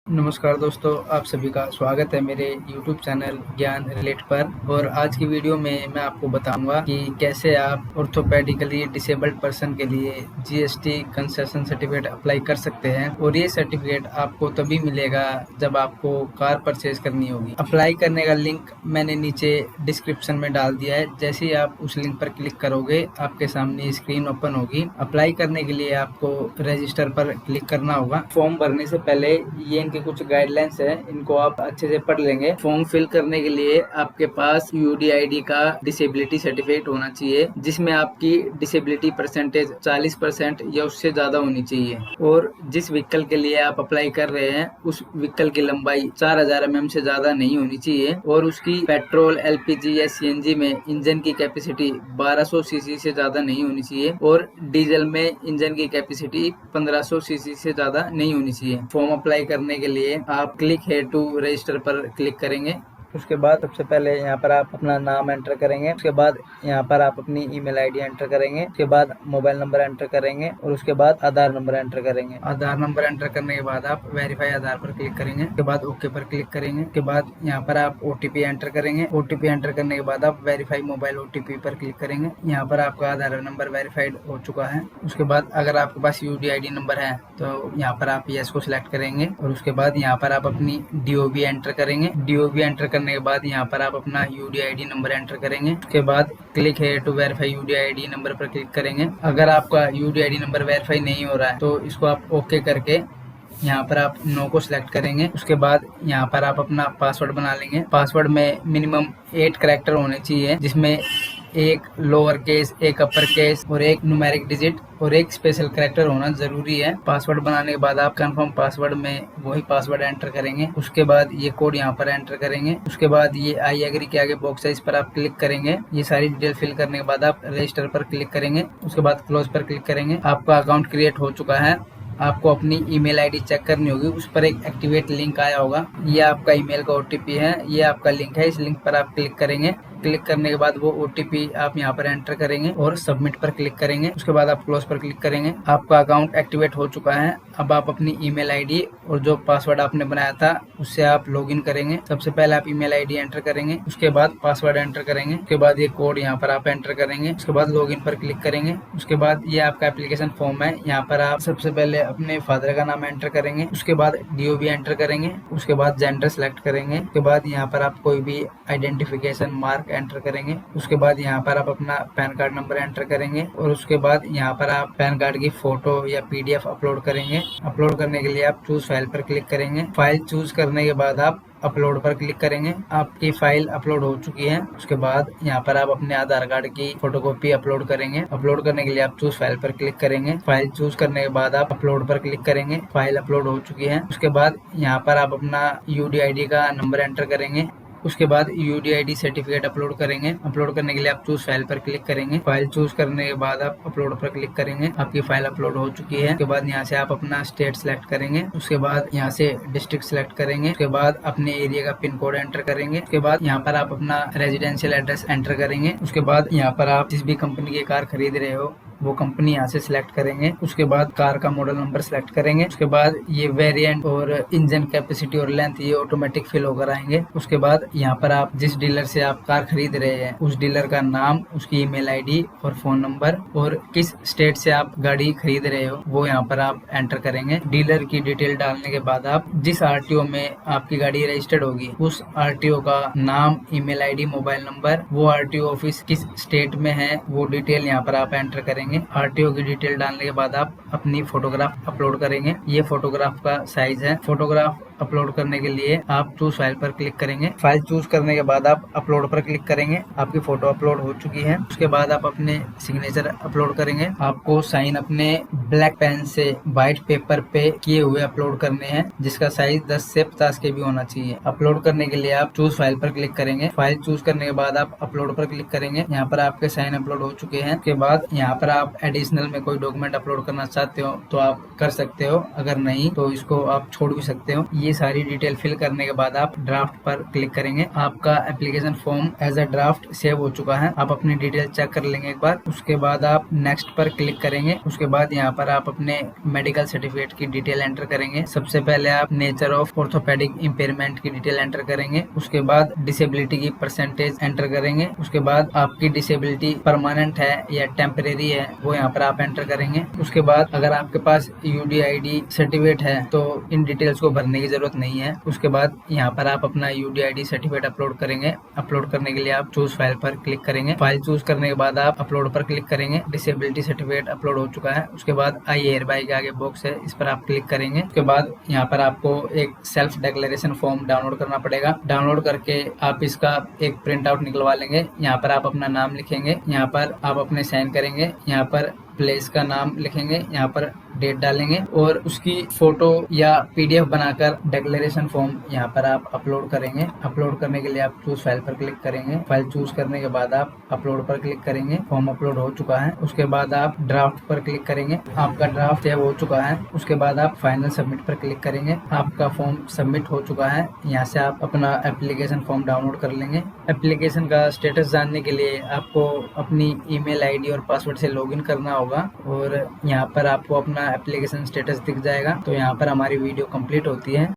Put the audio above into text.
नमस्कार दोस्तों, आप सभी का स्वागत है मेरे YouTube चैनल ज्ञान रिलेट पर। और आज की वीडियो में मैं आपको बताऊंगा कि कैसे आप ऑर्थोपेडिकली डिसेबल्ड पर्सन के लिए GST कंसेशन सर्टिफिकेट अप्लाई कर सकते हैं। और ये सर्टिफिकेट आपको तभी मिलेगा जब आपको कार परचेज करनी होगी। अप्लाई करने का लिंक मैंने नीचे डिस्क्रिप्शन में डाल दिया है। जैसे ही आप उस लिंक पर क्लिक करोगे आपके सामने स्क्रीन ओपन होगी। अप्लाई करने के लिए आपको रजिस्टर पर क्लिक करना होगा। फॉर्म भरने से पहले ये कुछ गाइडलाइंस है, इनको आप अच्छे से पढ़ लेंगे। फॉर्म फिल करने के लिए आपके पास UDID का डिसेबिलिटी सर्टिफिकेट होना चाहिए, जिसमें आपकी डिसेबिलिटी परसेंटेज 40% या उससे ज्यादा होनी चाहिए। और जिस व्हीकल के लिए आप अप्लाई कर रहे हैं उस व्हीकल की लंबाई 4000 mm से ज्यादा नहीं होनी चाहिए। और उसकी पेट्रोल, LPG या CNG में इंजन की कैपेसिटी 1200 cc से ज्यादा नहीं होनी चाहिए। और डीजल में इंजन की कैपेसिटी 1500 cc से ज्यादा नहीं होनी चाहिए। फॉर्म अप्लाई करने के लिए आप क्लिक हेयर टू रजिस्टर पर क्लिक करेंगे। उसके बाद सबसे पहले यहाँ पर आप अपना नाम एंटर करेंगे। उसके बाद यहाँ पर आप अपनी ईमेल आईडी एंटर करेंगे। उसके बाद मोबाइल नंबर एंटर करेंगे और उसके बाद आधार नंबर एंटर करेंगे। आधार नंबर एंटर करने के बाद आप वेरीफाई आधार पर क्लिक करेंगे। उसके बाद ओके पर क्लिक करेंगे। उसके बाद यहाँ पर आप OTP एंटर करेंगे। OTP एंटर करने के बाद आप वेरीफाई मोबाइल OTP पर क्लिक करेंगे। यहाँ पर आपका आधार नंबर वेरीफाइड हो चुका है। उसके बाद अगर आपके पास UDID नंबर है तो यहाँ पर आप यस को सिलेक्ट करेंगे। और उसके बाद यहाँ पर आप अपनी DOB एंटर करेंगे। DOB एंटर करने के बाद यहाँ पर आप अपना UDID नंबर एंटर करेंगे। उसके बाद क्लिक है टू वेरीफाई UDID नंबर पर क्लिक करेंगे। अगर आपका UDID नंबर वेरीफाई नहीं हो रहा है तो इसको आप ओके करके यहाँ पर आप नो को सिलेक्ट करेंगे। उसके बाद यहाँ पर आप अपना पासवर्ड बना लेंगे। पासवर्ड में मिनिमम 8 कैरेक्टर होने चाहिए, जिसमें एक लोअर केस, एक अपर केस और एक न्यूमेरिक डिजिट और एक स्पेशल कैरेक्टर होना जरूरी है। पासवर्ड बनाने के बाद आप कंफर्म पासवर्ड में वही पासवर्ड एंटर करेंगे। उसके बाद ये कोड यहाँ पर एंटर करेंगे। उसके बाद ये आई एग्री के आगे बॉक्स है, इस पर आप क्लिक करेंगे। ये सारी डिटेल फिल करने के बाद आप रजिस्टर पर क्लिक करेंगे। उसके बाद क्लोज पर क्लिक करेंगे। आपका अकाउंट क्रिएट हो चुका है। आपको अपनी ईमेल आईडी चेक करनी होगी, उस पर एक एक्टिवेट लिंक आया होगा। ये आपका ईमेल का OTP है, ये आपका लिंक है। इस लिंक पर आप क्लिक करेंगे। क्लिक करने के बाद वो OTP आप यहाँ पर एंटर करेंगे और सबमिट पर क्लिक करेंगे। उसके बाद आप क्लोज पर क्लिक करेंगे। आपका अकाउंट एक्टिवेट हो चुका है। अब आप अपनी ईमेल आईडी और जो पासवर्ड आपने बनाया था उससे आप लॉगिन करेंगे। सबसे पहले आप ईमेल आईडी एंटर करेंगे, उसके बाद पासवर्ड एंटर करेंगे। उसके बाद ये कोड यहाँ पर आप एंटर करेंगे। उसके बाद लॉगिन पर क्लिक करेंगे। उसके बाद ये आपका एप्लीकेशन फॉर्म है। यहाँ पर आप सबसे पहले अपने फादर का नाम एंटर करेंगे। उसके बाद DOB एंटर करेंगे। उसके बाद जेंडर सेलेक्ट करेंगे। उसके बाद यहाँ पर आप कोई भी आइडेंटिफिकेशन मार्क एंटर करेंगे। उसके बाद यहाँ पर आप अपना पैन कार्ड नंबर एंटर करेंगे और उसके बाद यहाँ पर आप पैन कार्ड की फोटो या PDF अपलोड करेंगे। अपलोड करने के लिए आप चूज फाइल पर क्लिक करेंगे। फाइल चूज करने के बाद आप अपलोड पर क्लिक करेंगे। आपकी फाइल अपलोड हो चुकी है। उसके बाद यहाँ पर आप अपने आधार कार्ड की फोटोकॉपी अपलोड करेंगे। अपलोड करने के लिए आप चूज फाइल पर क्लिक करेंगे। फाइल चूज करने के बाद आप अपलोड पर क्लिक करेंगे। फाइल अपलोड हो चुकी है। उसके बाद यहाँ पर आप अपना UDID का नंबर एंटर करेंगे। उसके बाद UDID सर्टिफिकेट अपलोड करेंगे। अपलोड करने के लिए आप चूज फाइल पर क्लिक करेंगे। फाइल चूज करने के बाद आप अपलोड पर क्लिक करेंगे। आपकी फाइल अपलोड हो चुकी है। उसके बाद यहाँ से आप अपना स्टेट सिलेक्ट करेंगे। उसके बाद यहाँ से डिस्ट्रिक्ट सिलेक्ट करेंगे। उसके बाद अपने एरिया का पिन कोड एंटर करेंगे। उसके बाद यहाँ पर आप अपना रेजिडेंशियल एड्रेस एंटर करेंगे। उसके बाद यहाँ पर आप जिस भी कंपनी की कार खरीद रहे हो वो कंपनी यहाँ से सिलेक्ट करेंगे। उसके बाद कार का मॉडल नंबर सिलेक्ट करेंगे। उसके बाद ये वेरिएंट और इंजन कैपेसिटी और लेंथ ये ऑटोमेटिक फिल होकर आएंगे। उसके बाद यहाँ पर आप जिस डीलर से आप कार खरीद रहे हैं उस डीलर का नाम, उसकी ईमेल आईडी और फोन नंबर और किस स्टेट से आप गाड़ी खरीद रहे हो वो यहाँ पर आप एंटर करेंगे। डीलर की डिटेल डालने के बाद आप जिस RTO में आपकी गाड़ी रजिस्टर्ड होगी उस RTO का नाम, ईमेल आईडी, मोबाइल नंबर, वो RTO ऑफिस किस स्टेट में है वो डिटेल यहाँ पर आप एंटर करेंगे। RTO की डिटेल डालने के बाद आप अपनी फोटोग्राफ अपलोड करेंगे। ये फोटोग्राफ का साइज है। फोटोग्राफ अपलोड करने के लिए आप चूज फाइल पर क्लिक करेंगे। फाइल चूज करने के बाद आप अपलोड पर क्लिक करेंगे। आपकी फोटो अपलोड हो चुकी है। उसके बाद आप अपने सिग्नेचर अपलोड करेंगे। आपको साइन अपने ब्लैक पेन से व्हाइट पेपर पे किए हुए अपलोड करने हैं, जिसका साइज 10 से 50 KB होना चाहिए। अपलोड करने के लिए आप चूज फाइल पर क्लिक करेंगे। फाइल चूज करने के बाद आप अपलोड पर क्लिक करेंगे। यहाँ पर आपके साइन अपलोड हो चुके हैं। उसके बाद यहाँ पर आप एडिशनल में कोई डॉक्यूमेंट अपलोड करना चाहते हो तो आप कर सकते हो, अगर नहीं तो इसको आप छोड़ भी सकते हो। ये सारी डिटेल फिल करने के बाद आप ड्राफ्ट पर क्लिक करेंगे। आपका application form as a draft save हो चुका है। आप अपनी डिटेल चेक कर लेंगे एक बार। उसके बाद आप नेक्स्ट पर क्लिक करेंगे। उसके बाद यहाँ पर आप अपने मेडिकल सर्टिफिकेट की डिटेल एंटर करेंगे। सबसे पहले आप नेचर ऑफ ऑर्थोपेडिक इम्पेयरमेंट की डिटेल एंटर करेंगे। उसके बाद डिसेबिलिटी की परसेंटेज एंटर करेंगे। उसके बाद आपकी डिसेबिलिटी परमानेंट है या टेम्परेरी है वो यहाँ पर आप एंटर करेंगे। उसके बाद अगर आपके पास UDID सर्टिफिकेट है तो इन डिटेल्स को भरने की जरूरत नहीं है। उसके बाद यहाँ पर आप अपना UDID सर्टिफिकेट अपलोड करेंगे। अपलोड करने के लिए आप चूज फाइल पर क्लिक करेंगे। फाइल चूज करने के बाद आप अपलोड पर क्लिक करेंगे। डिसेबिलिटी सर्टिफिकेट अपलोड हो चुका है। उसके बाद आई हेयर बाय के आगे बॉक्स है, इस पर आप क्लिक करेंगे। उसके बाद यहाँ पर आपको एक सेल्फ डिक्लेरेशन फॉर्म डाउनलोड करना पड़ेगा। डाउनलोड करके आप इसका एक प्रिंट आउट निकलवा लेंगे। यहाँ पर आप अपना नाम लिखेंगे, यहाँ पर आप अपने साइन करेंगे, यहाँ पर प्लेस का नाम लिखेंगे, यहाँ पर डेट डालेंगे और उसकी फोटो या PDF बनाकर डिक्लेरेशन फॉर्म यहाँ पर आप अपलोड करेंगे। अपलोड करने के लिए आप चूज फाइल पर क्लिक करेंगे। फाइल चूज करने के बाद आप अपलोड पर क्लिक करेंगे। फॉर्म अपलोड हो चुका है। उसके बाद आप ड्राफ्ट पर क्लिक करेंगे। आपका ड्राफ्ट सेव हो चुका है। उसके बाद आप फाइनल सबमिट पर क्लिक करेंगे। आपका फॉर्म सबमिट हो चुका है। यहाँ से आप अपना एप्लीकेशन फॉर्म डाउनलोड कर लेंगे। एप्लीकेशन का स्टेटस जानने के लिए आपको अपनी ईमेल ID और पासवर्ड से लॉगिन करना होगा और यहाँ पर आपको अपना एप्लीकेशन स्टेटस दिख जाएगा। तो यहाँ पर हमारी वीडियो कंप्लीट होती है।